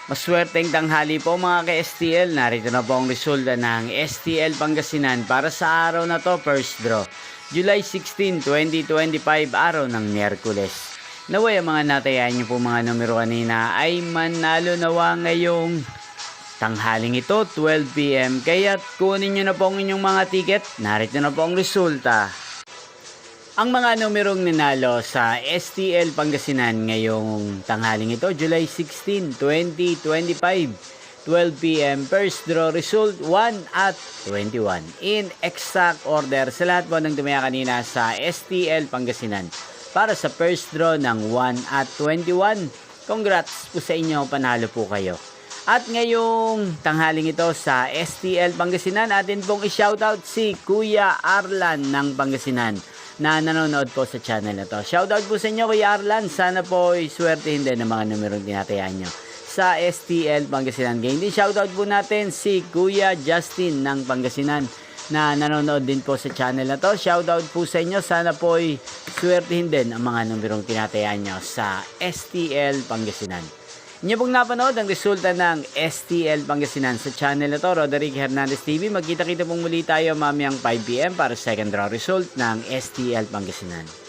Maswerteng tanghali po mga ka-STL. Narito na po ang resulta ng STL Pangasinan para sa araw na to, first draw. July 16, 2025, araw ng Miyerkules. Naway ang mga natayan niyo po mga numero kanina ay manalo nawa ngayong tanghaling ito, 12 PM. Kaya kunin niyo na po ang inyong mga ticket. Narito na po ang resulta. Ang mga numerong ninalo sa STL Pangasinan ngayong tanghaling ito, July 16, 2025, 12 PM, first draw result 1 at 21. In exact order sa lahat po ng tumaya kanina sa STL Pangasinan para sa first draw ng 1 at 21. Congrats po sa inyo, panalo po kayo. At ngayong tanghaling ito sa STL Pangasinan, atin pong i-shoutout si Kuya Arlan ng Pangasinan na nanonood po sa channel na to. Shoutout po sa inyo Kuya Arlan. Sana po iswertehin din ng mga numerong tinatayaan nyo sa STL Pangasinan Game. Din shoutout po natin si Kuya Justin ng Pangasinan na nanonood din po sa channel na to. Shoutout po sa inyo. Sana po iswertehin din ang mga numerong tinatayaan nyo sa STL Pangasinan. Inyo pong napanood ang resulta ng STL Pangasinan sa channel na to, Roderick Hernandez TV. Magkita-kita pong muli tayo mamayang 5 PM para sa second draw result ng STL Pangasinan.